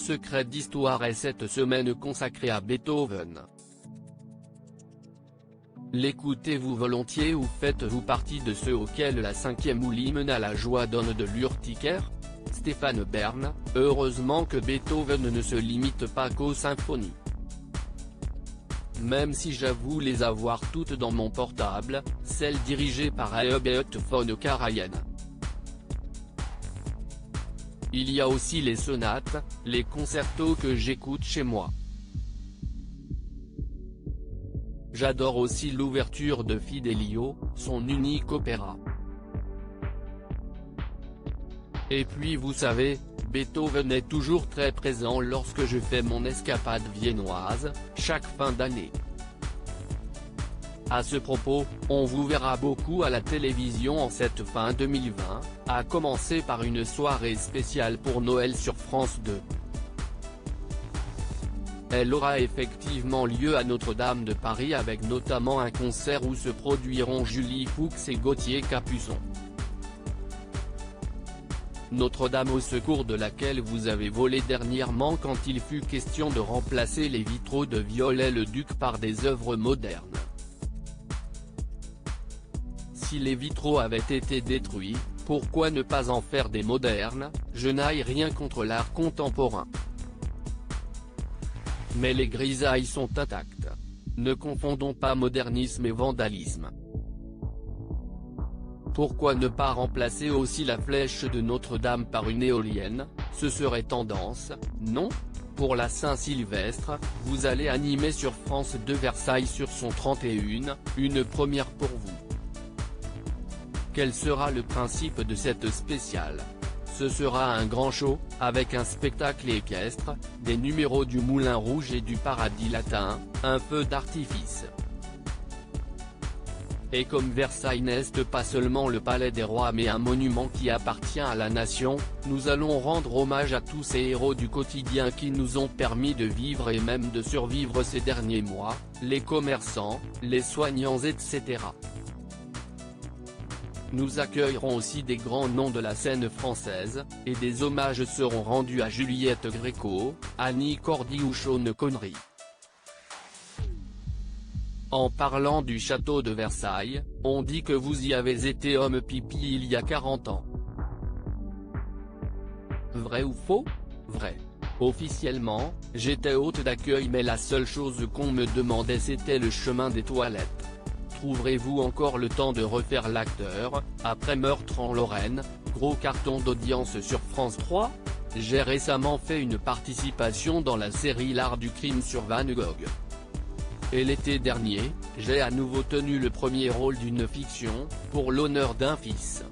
Secret d'Histoire est cette semaine consacrée à Beethoven. L'écoutez-vous volontiers ou faites-vous partie de ceux auxquels la cinquième ou l'hymne à la joie donne de l'urticaire? Stéphane Bern, heureusement que Beethoven ne se limite pas qu'aux symphonies. Même si j'avoue les avoir toutes dans mon portable, celles dirigées par Eubert von Karajan. Il y a aussi les sonates, les concertos que j'écoute chez moi. J'adore aussi l'ouverture de Fidelio, son unique opéra. Et puis vous savez, Beethoven est toujours très présent lorsque je fais mon escapade viennoise, chaque fin d'année. À ce propos, on vous verra beaucoup à la télévision en cette fin 2020, à commencer par une soirée spéciale pour Noël sur France 2. Elle aura effectivement lieu à Notre-Dame de Paris avec notamment un concert où se produiront Julie Fuchs et Gauthier Capuçon. Notre-Dame au secours de laquelle vous avez volé dernièrement quand il fut question de remplacer les vitraux de Viollet-le-Duc par des œuvres modernes. Si les vitraux avaient été détruits, pourquoi ne pas en faire des modernes? Je n'ai rien contre l'art contemporain. Mais les grisailles sont intactes. Ne confondons pas modernisme et vandalisme. Pourquoi ne pas remplacer aussi la flèche de Notre-Dame par une éolienne? Ce serait tendance, non? Pour la Saint-Sylvestre, vous allez animer sur France 2 Versailles sur son 31, une première pour vous. Quel sera le principe de cette spéciale? Ce sera un grand show, avec un spectacle équestre, des numéros du Moulin Rouge et du Paradis Latin, un feu d'artifice. Et comme Versailles n'est pas seulement le palais des rois mais un monument qui appartient à la nation, nous allons rendre hommage à tous ces héros du quotidien qui nous ont permis de vivre et même de survivre ces derniers mois, les commerçants, les soignants etc. Nous accueillerons aussi des grands noms de la scène française, et des hommages seront rendus à Juliette Gréco, Annie Cordy ou Sean Connery. En parlant du château de Versailles, on dit que vous y avez été homme pipi il y a 40 ans. Vrai ou faux? Vrai. Officiellement, j'étais hôte d'accueil mais la seule chose qu'on me demandait c'était le chemin des toilettes. Trouverez-vous encore le temps de refaire l'acteur, après Meurtre en Lorraine, gros carton d'audience sur France 3? J'ai récemment fait une participation dans la série L'Art du crime sur Van Gogh. Et l'été dernier, j'ai à nouveau tenu le premier rôle d'une fiction, Pour l'honneur d'un fils.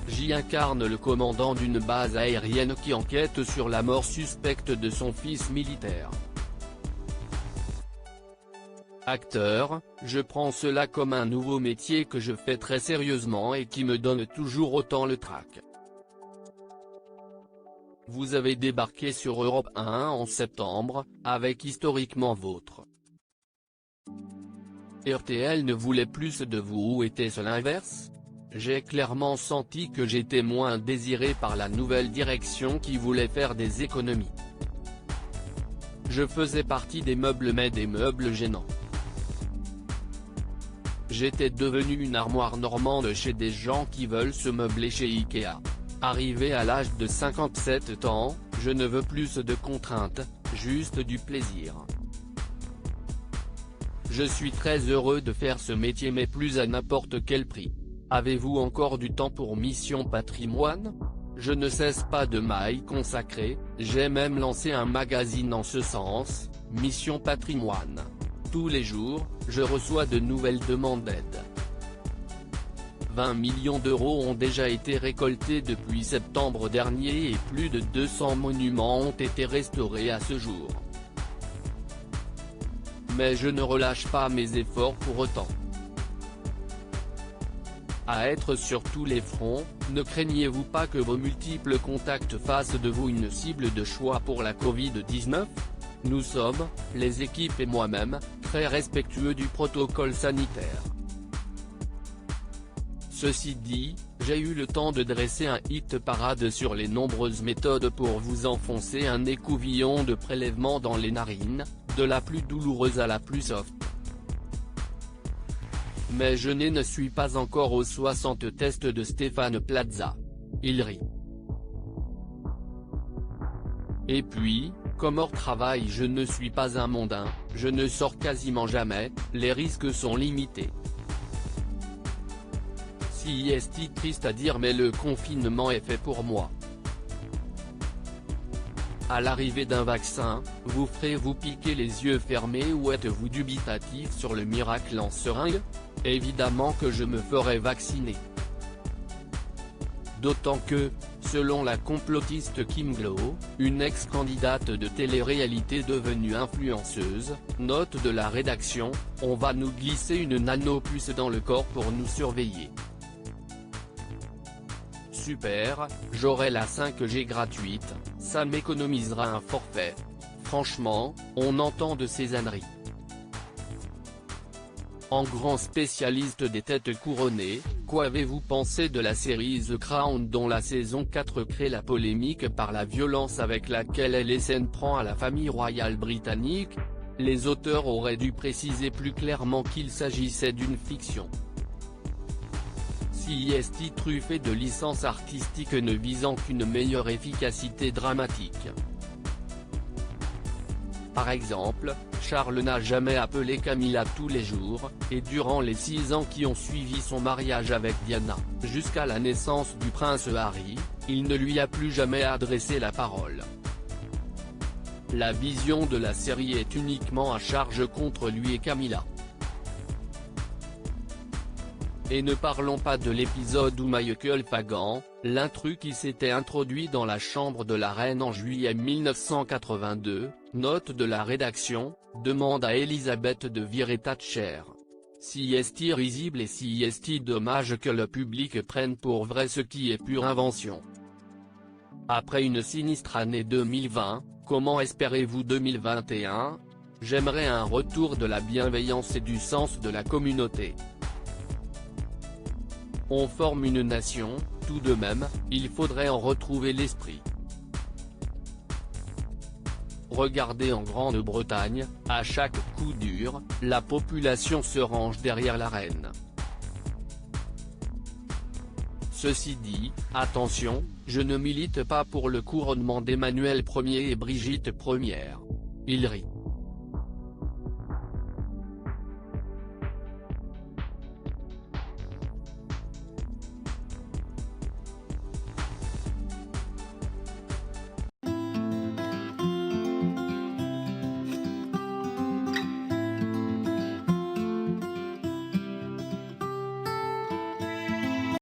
J'y incarne le commandant d'une base aérienne qui enquête sur la mort suspecte de son fils militaire. Acteur, je prends cela comme un nouveau métier que je fais très sérieusement et qui me donne toujours autant le trac. Vous avez débarqué sur Europe 1 en septembre, avec Historiquement Vôtre. RTL ne voulait plus de vous ou était-ce l'inverse? J'ai clairement senti que j'étais moins désiré par la nouvelle direction qui voulait faire des économies. Je faisais partie des meubles mais des meubles gênants. J'étais devenu une armoire normande chez des gens qui veulent se meubler chez Ikea. Arrivé à l'âge de 57 ans, je ne veux plus de contraintes, juste du plaisir. Je suis très heureux de faire ce métier mais plus à n'importe quel prix. Avez-vous encore du temps pour Mission Patrimoine? Je ne cesse pas de m'y consacrer, j'ai même lancé un magazine en ce sens, Mission Patrimoine. Tous les jours, je reçois de nouvelles demandes d'aide. 20 millions d'euros ont déjà été récoltés depuis septembre dernier et plus de 200 monuments ont été restaurés à ce jour. Mais je ne relâche pas mes efforts pour autant. À être sur tous les fronts, ne craignez-vous pas que vos multiples contacts fassent de vous une cible de choix pour la Covid-19? Nous sommes, les équipes et moi-même, très respectueux du protocole sanitaire. Ceci dit, j'ai eu le temps de dresser un hit parade sur les nombreuses méthodes pour vous enfoncer un écouvillon de prélèvement dans les narines, de la plus douloureuse à la plus soft. Mais je ne suis pas encore aux 60 tests de Stéphane Plaza. Il rit. Et puis, comme hors travail je ne suis pas un mondain, je ne sors quasiment jamais, les risques sont limités. Si est triste à dire mais le confinement est fait pour moi. À l'arrivée d'un vaccin, vous ferez-vous piquer les yeux fermés ou êtes-vous dubitatif sur le miracle en seringue? Évidemment que je me ferai vacciner. D'autant que, selon la complotiste Kim Glow, une ex-candidate de télé-réalité devenue influenceuse, note de la rédaction, on va nous glisser une nanopuce dans le corps pour nous surveiller. Super, j'aurai la 5G gratuite, ça m'économisera un forfait. Franchement, on entend de ces âneries. En grand spécialiste des têtes couronnées, qu'avez-vous pensé de la série The Crown dont la saison 4 crée la polémique par la violence avec laquelle elle s'en prend à la famille royale britannique? Les auteurs auraient dû préciser plus clairement qu'il s'agissait d'une fiction. Si est truffé de licences artistiques ne visant qu'une meilleure efficacité dramatique. Par exemple, Charles n'a jamais appelé Camilla tous les jours, et durant les 6 ans qui ont suivi son mariage avec Diana, jusqu'à la naissance du prince Harry, il ne lui a plus jamais adressé la parole. La vision de la série est uniquement à charge contre lui et Camilla. Et ne parlons pas de l'épisode où Michael Fagan, l'intrus qui s'était introduit dans la chambre de la reine en juillet 1982, note de la rédaction, demande à Elisabeth de virer Thatcher. Si est risible et si est dommage que le public prenne pour vrai ce qui est pure invention. Après une sinistre année 2020, comment espérez-vous 2021? J'aimerais un retour de la bienveillance et du sens de la communauté. On forme une nation, tout de même, il faudrait en retrouver l'esprit. Regardez en Grande-Bretagne, à chaque coup dur, la population se range derrière la reine. Ceci dit, attention, je ne milite pas pour le couronnement d'Emmanuel Ier et Brigitte Ier. Il rit.